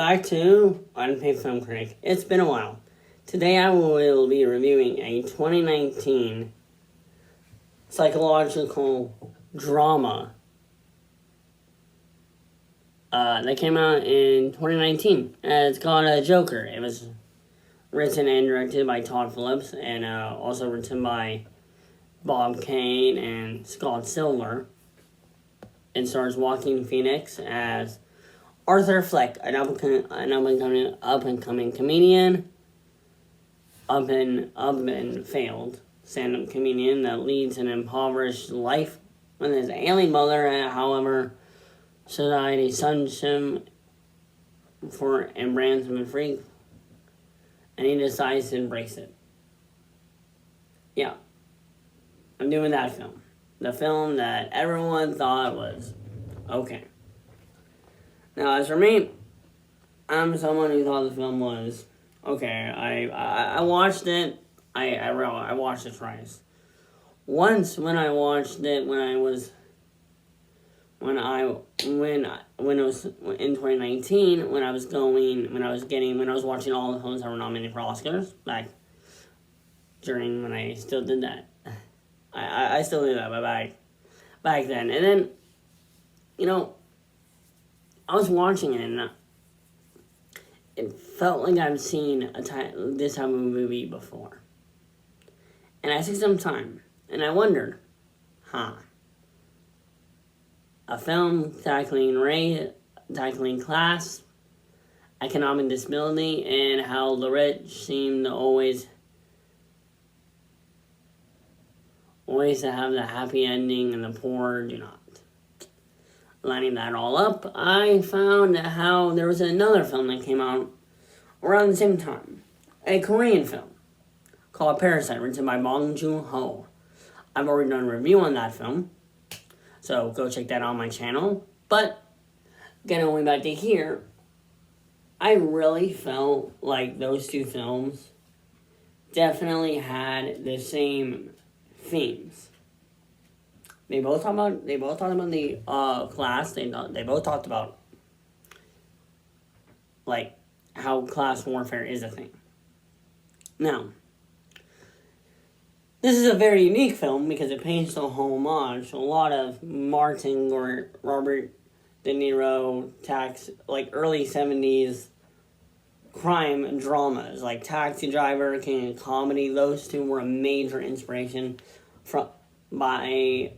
back to Unpaid Film Critic. It's been a while. Today I will be reviewing a 2019 psychological drama that came out in 2019. It's called Joker. It was written and directed by Todd Phillips and also written by Bob Kane and Scott Silver. It stars Joaquin Phoenix as Arthur Fleck, an up-and-coming comedian, up and failed stand-up comedian that leads an impoverished life with his alien mother. However, society shuns him and brands him a freak, and he decides to embrace it. Yeah, I'm doing that film. The film that everyone thought was okay. Now, as for me, I'm someone who thought the film was okay. I watched it. I watched it twice. Once when I watched it when it was in 2019 when I was watching all the films that were nominated for Oscars back during when I still did that. I still do that, but back then. And then, I was watching it, and it felt like I've seen this type of movie before. And I took some time, and I wondered, a film tackling race, tackling class, economic disability, and how the rich seem to always to have the happy ending and the poor do not. Lining that all up, I found how there was another film that came out around the same time. A Korean film called Parasite, written by Bong Joon-ho. I've already done a review on that film, so go check that out on my channel. But, getting way back to here, I really felt like those two films definitely had the same themes. They both talked about the class. They both talked about like how class warfare is a thing. Now, this is a very unique film because it pays a homage to a lot of Martin or Robert De Niro early 70s crime dramas like Taxi Driver, King of Comedy. Those two were a major inspiration by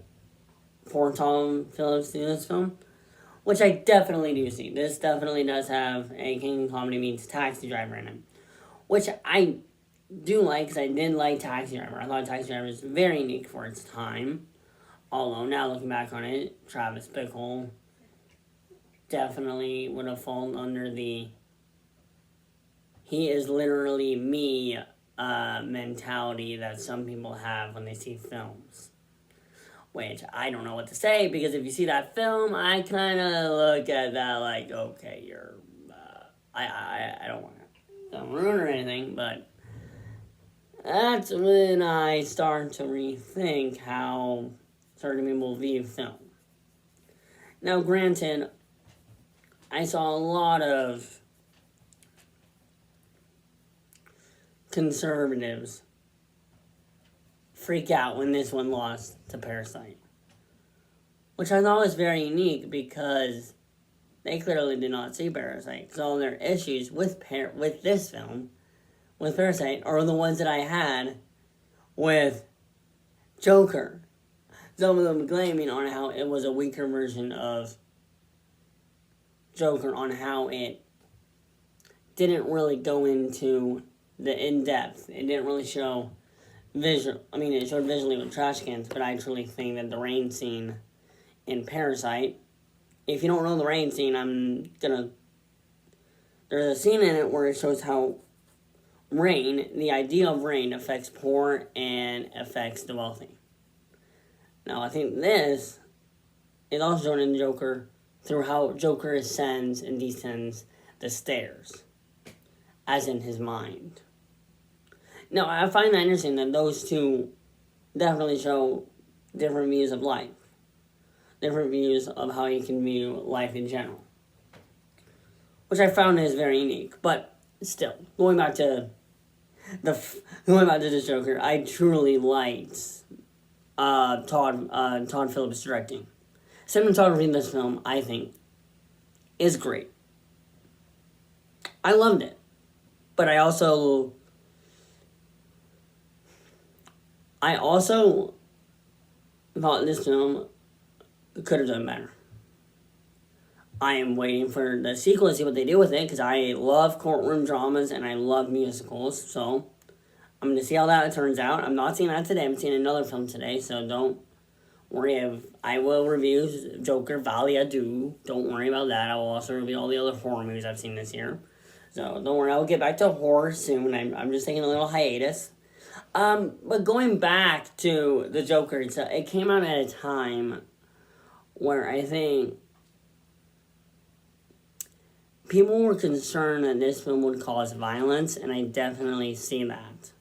Tom Phillips do this film, which I definitely do see. This definitely does have a King of Comedy meets Taxi Driver in it, which I do like because I did like Taxi Driver. I thought Taxi Driver was very unique for its time. Although now looking back on it, Travis Bickle definitely would have fallen under the "he is literally me" mentality that some people have when they see films. Which I don't know what to say, because if you see that film, I kind of look at that like, okay, you're, I don't want to ruin or anything, but that's when I start to rethink how certain people view film. Now, granted, I saw a lot of conservatives freak out when this one lost to Parasite, which I thought was very unique because they clearly did not see Parasite, because all their issues with this film, with Parasite, are the ones that I had with Joker. Some of them blaming on how it was a weaker version of Joker, on how it didn't really go into the in-depth. It didn't really show it showed visually with trash cans, but I truly think that the rain scene in Parasite, if you don't know the rain scene, there's a scene in it where it shows how the idea of rain affects poor and affects the wealthy. Now, I think this is also shown in Joker through how Joker ascends and descends the stairs, as in his mind. Now, I find that interesting that those two definitely show different views of life. Different views of how you can view life in general. which I found is very unique. But still, going back to the Joker, I truly liked Todd Phillips directing. Cinematography in this film, I think, is great. I loved it, but I also thought this film could have done better. I am waiting for the sequel to see what they do with it, because I love courtroom dramas and I love musicals, so I'm going to see how that turns out. I'm not seeing that today. I'm seeing another film today, so don't worry. I will review Joker, Valley Ado. Don't worry about that. I will also review all the other horror movies I've seen this year. So don't worry, I'll get back to horror soon. I'm just taking a little hiatus. But going back to the Joker, it came out at a time where I think people were concerned that this film would cause violence, and I definitely see that.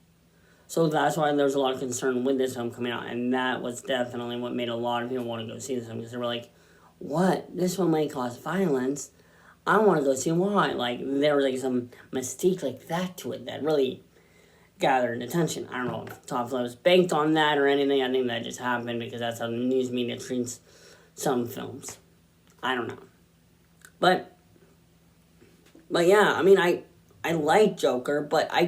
So that's why there was a lot of concern with this film coming out, and that was definitely what made a lot of people want to go see this film, because they were like, what? This one might cause violence? I want to go see why. Like, there was like some mystique like that to it that really gathered attention. I don't know if Todd Phillips banked on that or anything. I think that just happened because that's how the news media treats some films. I don't know. But yeah, I mean, I like Joker, but I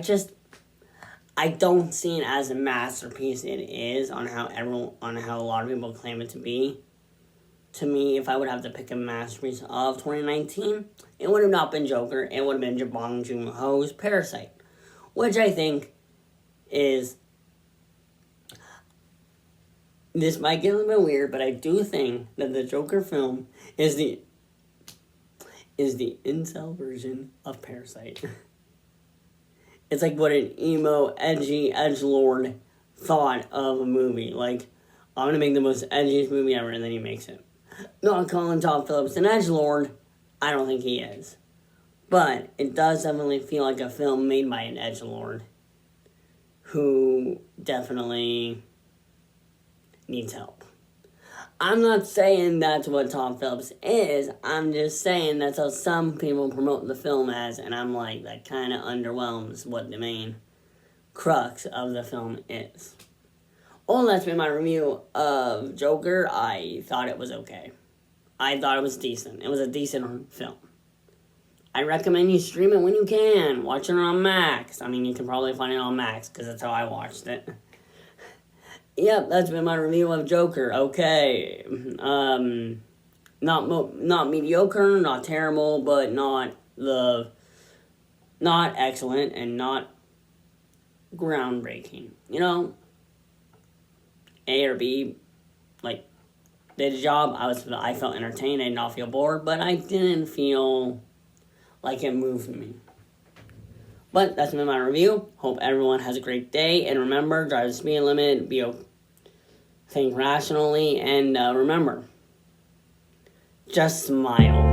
don't see it as a masterpiece it is on how a lot of people claim it to be. To me, if I would have to pick a masterpiece of 2019, it would have not been Joker. It would have been Bong Joon-ho's Parasite, which I think is, this might get a little bit weird, but I do think that the Joker film is the incel version of Parasite. It's like what an emo, edgy edgelord thought of a movie. Like, I'm gonna make the most edgiest movie ever, and then he makes it. Not calling Todd Phillips an edgelord, I don't think he is. But it does definitely feel like a film made by an edgelord who definitely needs help. I'm not saying that's what Todd Phillips is. I'm just saying that's how some people promote the film as, and I'm like, that kind of underwhelms what the main crux of the film is. Well, that's been my review of Joker. I thought it was okay. I thought it was decent. It was a decent film. I recommend you stream it when you can. Watch it on Max. I mean, you can probably find it on Max, because that's how I watched it. Yep, that's been my review of Joker. Okay. Not mediocre, not terrible, but not excellent, and not groundbreaking. You know? A or B, like, did a job. I felt entertained. I did not feel bored, but I didn't feel like it moved me. But that's been my review. Hope everyone has a great day, and remember, drive the speed limit, think rationally, and remember, just smile.